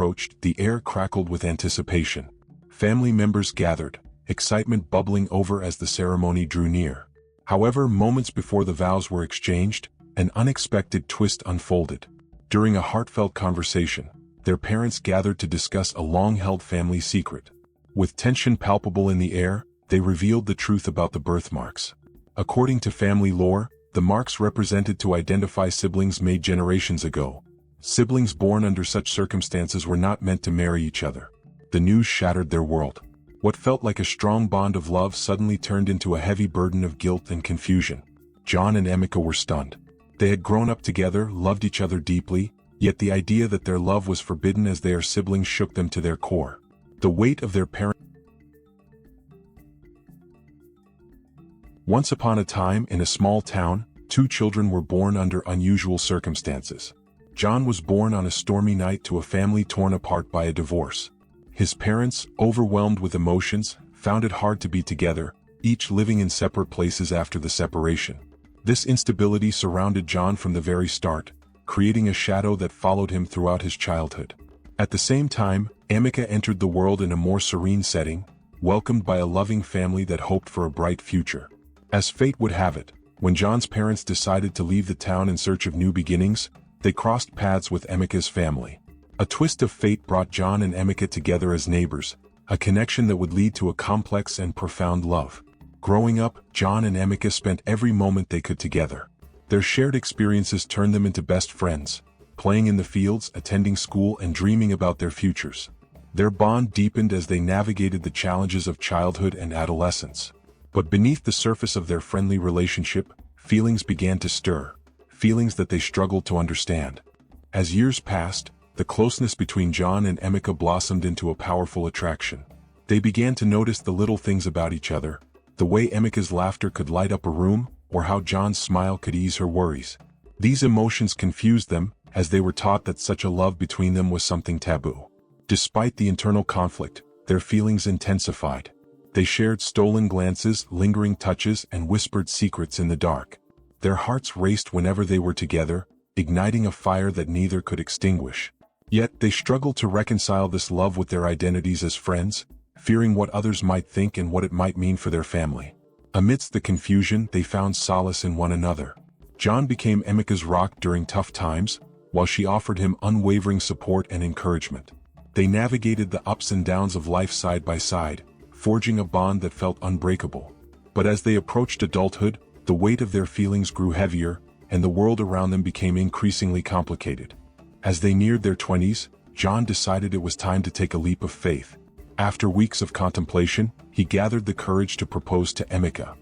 approached, the air crackled with anticipation. Family members gathered, excitement bubbling over as the ceremony drew near. However, moments before the vows were exchanged, an unexpected twist unfolded. During a heartfelt conversation, their parents gathered to discuss a long-held family secret. With tension palpable in the air, they revealed the truth about the birthmarks. According to family lore, the marks represented to identify siblings made generations ago. Siblings born under such circumstances were not meant to marry each other. The news shattered their world. What felt like a strong bond of love suddenly turned into a heavy burden of guilt and confusion. John and Emeka were stunned. They had grown up together, loved each other deeply, yet the idea that their love was forbidden as they are siblings shook them to their core. The weight of their parents. Once upon a time, in a small town, two children were born under unusual circumstances. John was born on a stormy night to a family torn apart by a divorce. His parents, overwhelmed with emotions, found it hard to be together, each living in separate places after the separation. This instability surrounded John from the very start, creating a shadow that followed him throughout his childhood. At the same time, Emeka entered the world in a more serene setting, welcomed by a loving family that hoped for a bright future. As fate would have it, when John's parents decided to leave the town in search of new beginnings, they crossed paths with Emeka's family. A twist of fate brought John and Emeka together as neighbors, a connection that would lead to a complex and profound love. Growing up, John and Emeka spent every moment they could together. Their shared experiences turned them into best friends, playing in the fields, attending school, and dreaming about their futures. Their bond deepened as they navigated the challenges of childhood and adolescence. But beneath the surface of their friendly relationship, feelings began to stir, feelings that they struggled to understand. As years passed, the closeness between John and Emeka blossomed into a powerful attraction. They began to notice the little things about each other, the way Emeka's laughter could light up a room, or how John's smile could ease her worries. These emotions confused them, as they were taught that such a love between them was something taboo. Despite the internal conflict, their feelings intensified. They shared stolen glances, lingering touches, and whispered secrets in the dark. Their hearts raced whenever they were together, igniting a fire that neither could extinguish. Yet they struggled to reconcile this love with their identities as friends, fearing what others might think and what it might mean for their family. Amidst the confusion, they found solace in one another. John became Emeka's rock during tough times, while she offered him unwavering support and encouragement. They navigated the ups and downs of life side by side, forging a bond that felt unbreakable. But as they approached adulthood, the weight of their feelings grew heavier, and the world around them became increasingly complicated. As they neared their 20s, John decided it was time to take a leap of faith. After weeks of contemplation, he gathered the courage to propose to Emeka.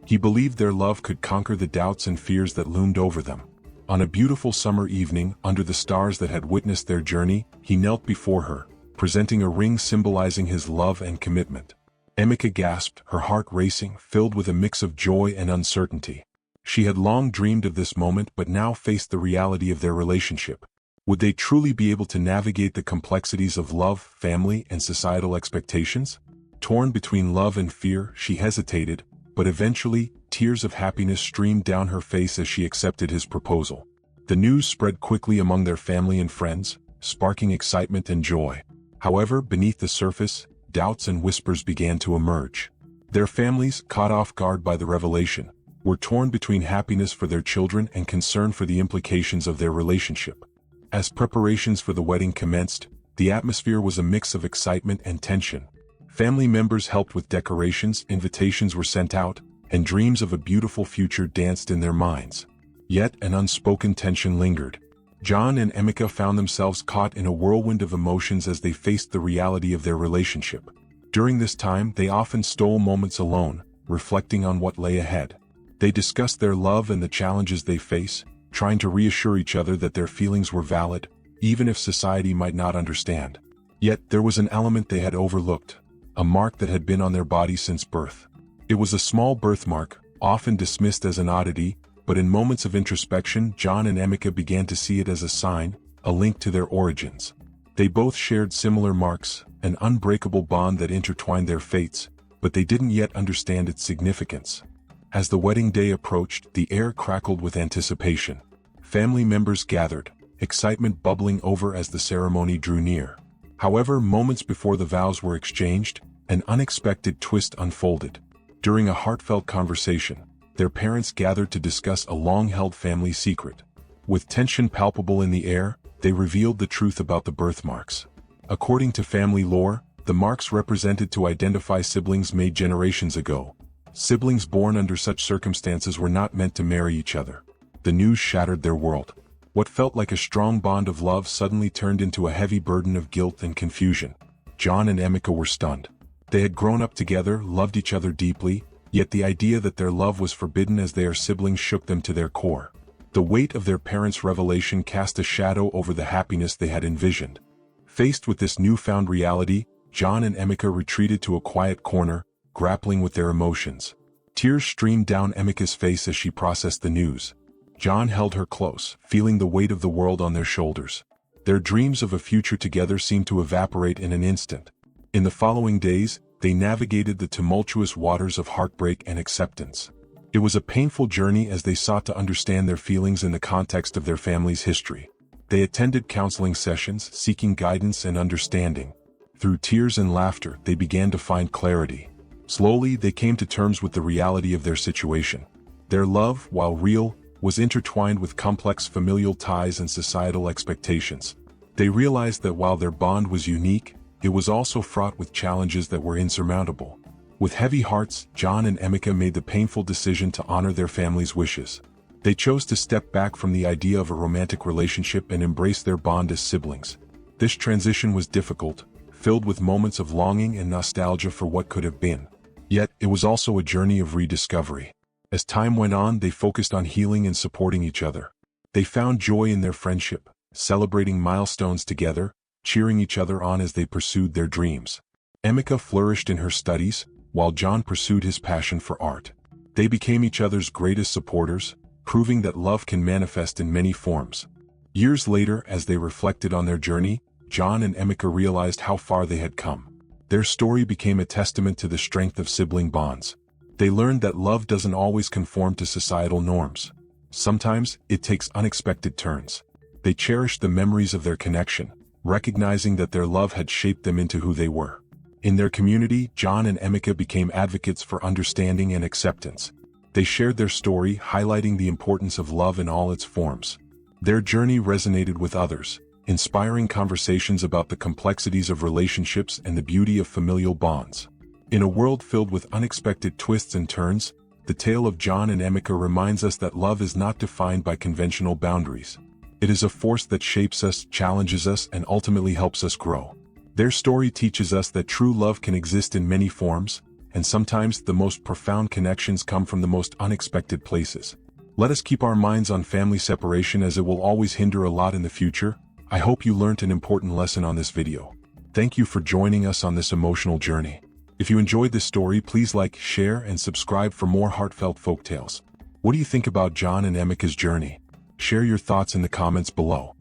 He believed their love could conquer the doubts and fears that loomed over them. On a beautiful summer evening, under the stars that had witnessed their journey, he knelt before her, presenting a ring symbolizing his love and commitment. Emeka gasped, her heart racing, filled with a mix of joy and uncertainty. She had long dreamed of this moment but now faced the reality of their relationship. Would they truly be able to navigate the complexities of love, family, and societal expectations? Torn between love and fear, she hesitated, but eventually, tears of happiness streamed down her face as she accepted his proposal. The news spread quickly among their family and friends, sparking excitement and joy. However, beneath the surface, doubts and whispers began to emerge. Their families, caught off guard by the revelation, were torn between happiness for their children and concern for the implications of their relationship. As preparations for the wedding commenced, the atmosphere was a mix of excitement and tension. Family members helped with decorations, invitations were sent out, and dreams of a beautiful future danced in their minds. Yet an unspoken tension lingered. John and Emeka found themselves caught in a whirlwind of emotions as they faced the reality of their relationship. During this time, they often stole moments alone, reflecting on what lay ahead. They discussed their love and the challenges they face, trying to reassure each other that their feelings were valid, even if society might not understand. Yet there was an element they had overlooked, a mark that had been on their body since birth. It was a small birthmark, often dismissed as an oddity, but in moments of introspection, John and Emeka began to see it as a sign, a link to their origins. They both shared similar marks, an unbreakable bond that intertwined their fates, but they didn't yet understand its significance. As the wedding day approached, the air crackled with anticipation. Family members gathered, excitement bubbling over as the ceremony drew near. However, moments before the vows were exchanged, an unexpected twist unfolded. During a heartfelt conversation, their parents gathered to discuss a long-held family secret. With tension palpable in the air, they revealed the truth about the birthmarks. According to family lore, the marks represented to identify siblings made generations ago. Siblings born under such circumstances were not meant to marry each other. The news shattered their world. What felt like a strong bond of love suddenly turned into a heavy burden of guilt and confusion. John and Emika were stunned. They had grown up together, loved each other deeply, yet the idea that their love was forbidden as they are siblings shook them to their core. The weight of their parents' revelation cast a shadow over the happiness they had envisioned. Faced with this newfound reality, John and Emika retreated to a quiet corner, grappling with their emotions. Tears streamed down Emika's face as she processed the news. John held her close, feeling the weight of the world on their shoulders. Their dreams of a future together seemed to evaporate in an instant. In the following days, they navigated the tumultuous waters of heartbreak and acceptance. It was a painful journey as they sought to understand their feelings in the context of their family's history. They attended counseling sessions, seeking guidance and understanding. Through tears and laughter, they began to find clarity. Slowly, they came to terms with the reality of their situation. Their love, while real, was intertwined with complex familial ties and societal expectations. They realized that while their bond was unique, it was also fraught with challenges that were insurmountable. With heavy hearts, John and Emika made the painful decision to honor their family's wishes. They chose to step back from the idea of a romantic relationship and embrace their bond as siblings. This transition was difficult, filled with moments of longing and nostalgia for what could have been. Yet, it was also a journey of rediscovery. As time went on, they focused on healing and supporting each other. They found joy in their friendship, celebrating milestones together, cheering each other on as they pursued their dreams. Emika flourished in her studies, while John pursued his passion for art. They became each other's greatest supporters, proving that love can manifest in many forms. Years later, as they reflected on their journey, John and Emika realized how far they had come. Their story became a testament to the strength of sibling bonds. They learned that love doesn't always conform to societal norms. Sometimes, it takes unexpected turns. They cherished the memories of their connection, recognizing that their love had shaped them into who they were. In their community, John and Emika became advocates for understanding and acceptance. They shared their story, highlighting the importance of love in all its forms. Their journey resonated with others, inspiring conversations about the complexities of relationships and the beauty of familial bonds. In a world filled with unexpected twists and turns, the tale of John and Emika reminds us that love is not defined by conventional boundaries. It is a force that shapes us, challenges us, and ultimately helps us grow. Their story teaches us that true love can exist in many forms, and sometimes the most profound connections come from the most unexpected places. Let us keep our minds on family separation, as it will always hinder a lot in the future. I hope you learned an important lesson on this video. Thank you for joining us on this emotional journey. If you enjoyed this story, please like, share, and subscribe for more heartfelt folktales. What do you think about John and Emika's journey? Share your thoughts in the comments below.